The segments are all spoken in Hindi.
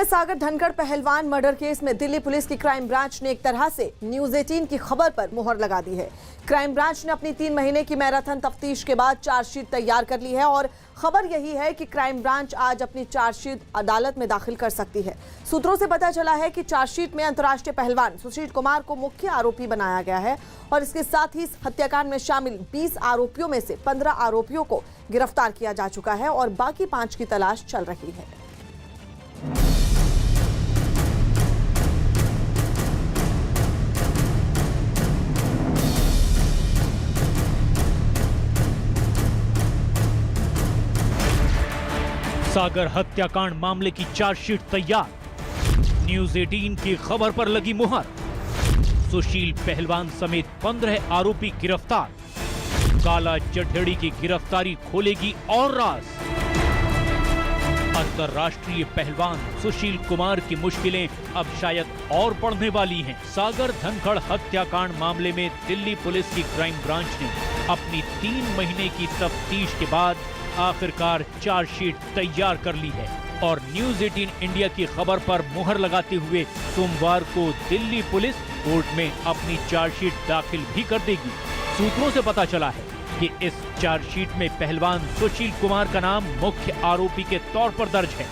सागर धनखड़ पहलवान मर्डर केस में दिल्ली पुलिस की क्राइम ब्रांच ने एक तरह से न्यूज 18 की खबर पर मुहर लगा दी है। क्राइम ब्रांच ने अपनी 3 महीने की मैराथन तफ्तीश के बाद चार्जशीट तैयार कर ली है और खबर यही है कि क्राइम ब्रांच आज अपनी चार्जशीट अदालत में दाखिल कर सकती है। सूत्रों से पता चला है कि चार्जशीट में अंतर्राष्ट्रीय पहलवान सुशील कुमार को मुख्य आरोपी बनाया गया है और इसके साथ ही हत्याकांड में शामिल 20 आरोपियों में से 15 आरोपियों को गिरफ्तार किया जा चुका है और बाकी 5 की तलाश चल रही है। सागर हत्याकांड मामले की चार्जशीट तैयार, न्यूज 18 की खबर पर लगी मुहर। सुशील पहलवान समेत 15 आरोपी गिरफ्तार। काला जठेड़ी की गिरफ्तारी खोलेगी और राज। अंतर्राष्ट्रीय पहलवान सुशील कुमार की मुश्किलें अब शायद और बढ़ने वाली हैं। सागर धनखड़ हत्याकांड मामले में दिल्ली पुलिस की क्राइम ब्रांच ने अपनी 3 महीने की तफ्तीश के बाद आखिरकार चार्जशीट तैयार कर ली है और न्यूज 18 इंडिया की खबर पर मुहर लगाते हुए सोमवार को दिल्ली पुलिस कोर्ट में अपनी चार्जशीट दाखिल भी कर देगी। सूत्रों से पता चला है कि इस चार्जशीट में पहलवान सुशील कुमार का नाम मुख्य आरोपी के तौर पर दर्ज है।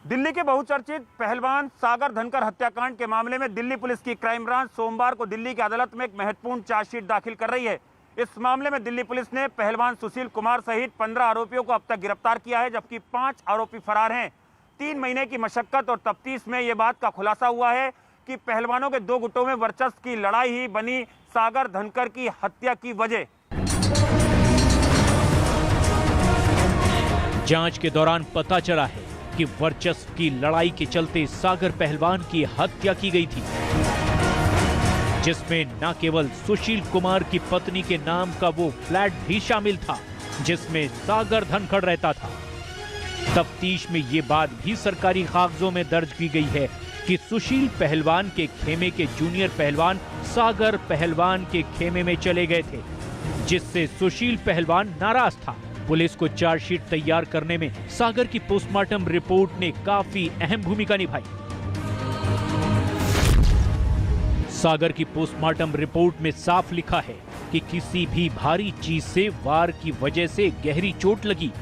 दिल्ली के बहुचर्चित पहलवान सागर धनखड़ हत्याकांड के मामले में दिल्ली पुलिस की क्राइम ब्रांच सोमवार को दिल्ली की अदालत में एक महत्वपूर्ण चार्जशीट दाखिल कर रही है। इस मामले में दिल्ली पुलिस ने पहलवान सुशील कुमार सहित 15 आरोपियों को अब तक गिरफ्तार किया है, जबकि 5 आरोपी फरार हैं। 3 महीने की मशक्कत और तफ्तीश में ये बात का खुलासा हुआ है कि पहलवानों के 2 गुटों में वर्चस्व की लड़ाई ही बनी सागर धनखड़ की हत्या की वजह। जांच के दौरान पता चला है कि वर्चस्व की लड़ाई के चलते सागर पहलवान की हत्या की गई थी, जिसमें न केवल सुशील कुमार की पत्नी के नाम का वो फ्लैट भी शामिल था जिसमें सागर धनखड़ रहता था। तफ्तीश में ये बात भी सरकारी कागजों में दर्ज की गई है कि सुशील पहलवान के खेमे के जूनियर पहलवान सागर पहलवान के खेमे में चले गए थे, जिससे सुशील पहलवान नाराज था। पुलिस को चार्जशीट तैयार करने में सागर की पोस्टमार्टम रिपोर्ट ने काफी अहम भूमिका निभाई। सागर की पोस्टमार्टम रिपोर्ट में साफ लिखा है कि किसी भी भारी चीज से वार की वजह से गहरी चोट लगी,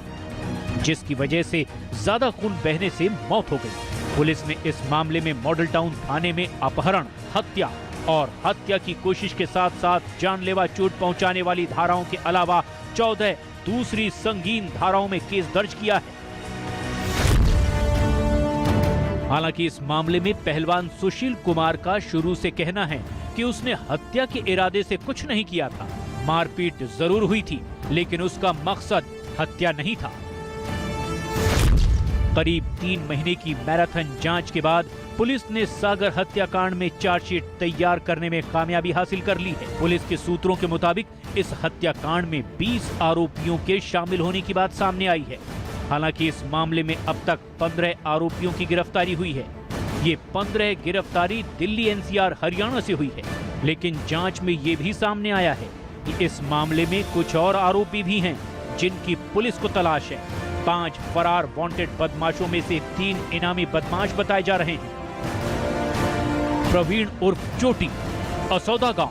जिसकी वजह से ज्यादा खून बहने से मौत हो गई। पुलिस ने इस मामले में मॉडल टाउन थाने में अपहरण, हत्या और हत्या की कोशिश के साथ साथ जानलेवा चोट पहुंचाने वाली धाराओं के अलावा 14 दूसरी संगीन धाराओं में केस दर्ज किया है। हालांकि इस मामले में पहलवान सुशील कुमार का शुरू से कहना है कि उसने हत्या के इरादे से कुछ नहीं किया था। मारपीट जरूर हुई थी, लेकिन उसका मकसद हत्या नहीं था। करीब 3 महीने की मैराथन जांच के बाद पुलिस ने सागर हत्याकांड में चार्जशीट तैयार करने में कामयाबी हासिल कर ली है। पुलिस के सूत्रों के मुताबिक इस हत्याकांड में 20 आरोपियों के शामिल होने की बात सामने आई है। हालांकि इस मामले में अब तक 15 आरोपियों की गिरफ्तारी हुई है। ये 15 गिरफ्तारी दिल्ली एनसीआर हरियाणा से हुई है, लेकिन जांच में ये भी सामने आया है कि इस मामले में कुछ और आरोपी भी हैं जिनकी पुलिस को तलाश है। 5 फरार वांटेड बदमाशों में से 3 इनामी बदमाश बताए जा रहे हैं। प्रवीण उर्फ चोटी, असौदा गांव,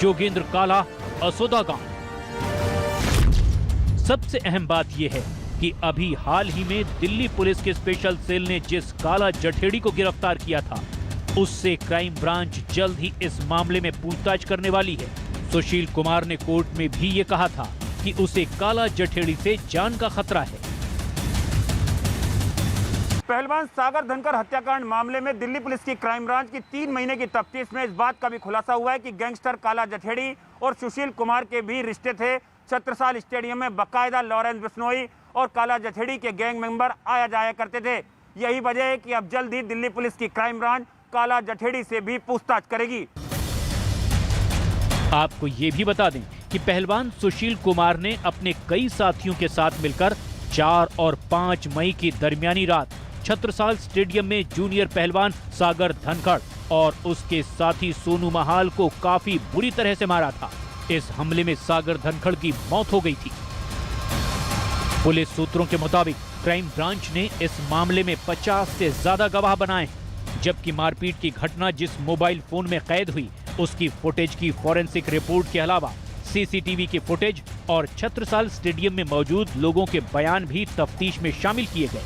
जोगेंद्र काला, असौदा गांव। सबसे अहम बात यह है कि अभी हाल ही में दिल्ली पुलिस के स्पेशल सेल ने जिस काला जठेड़ी को गिरफ्तार किया था, उससे क्राइम ब्रांच जल्द ही इस मामले में पूछताछ करने वाली है। सुशील कुमार ने कोर्ट में भी ये कहा था कि उसे काला जठेड़ी से जान का खतरा है। पहलवान सागर धनखड़ हत्याकांड मामले में दिल्ली पुलिस की क्राइम ब्रांच की 3 महीने की तफ्तीश में इस बात का भी खुलासा हुआ है कि गैंगस्टर काला जठेड़ी और सुशील कुमार के भी रिश्ते थे। छत्रसाल स्टेडियम में बाकायदा लॉरेंस बिश्नोई और काला जठेड़ी के गैंग मेंबर आया जाया करते थे। यही वजह है कि अब जल्द ही दिल्ली पुलिस की क्राइम ब्रांच काला जठेड़ी से भी पूछताछ करेगी। आपको ये भी बता दें कि पहलवान सुशील कुमार ने अपने कई साथियों के साथ मिलकर 4 और 5 मई की दरमियानी रात छत्रसाल स्टेडियम में जूनियर पहलवान सागर धनखड़ और उसके साथी सोनू महाल को काफी बुरी तरह से मारा था। इस हमले में सागर धनखड़ की मौत हो गई थी। पुलिस सूत्रों के मुताबिक क्राइम ब्रांच ने इस मामले में 50 से ज्यादा गवाह बनाए हैं, जबकि मारपीट की घटना जिस मोबाइल फोन में कैद हुई उसकी फुटेज की फॉरेंसिक रिपोर्ट के अलावा सीसीटीवी की फुटेज और छत्रसाल स्टेडियम में मौजूद लोगों के बयान भी तफ्तीश में शामिल किए गए।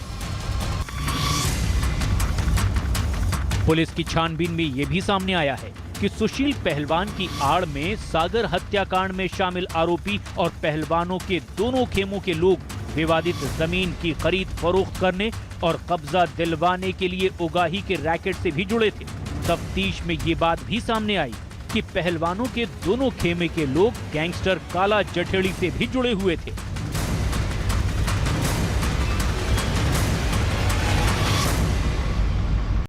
पुलिस की छानबीन में यह भी सामने आया है कि सुशील पहलवान की आड़ में सागर हत्याकांड में शामिल आरोपी और पहलवानों के दोनों खेमों के लोग विवादित जमीन की खरीद फरोख्त करने और कब्जा दिलवाने के लिए उगाही के रैकेट से भी जुड़े थे। तफ्तीश में ये बात भी सामने आई कि पहलवानों के दोनों खेमे के लोग गैंगस्टर काला जठेड़ी से भी जुड़े हुए थे।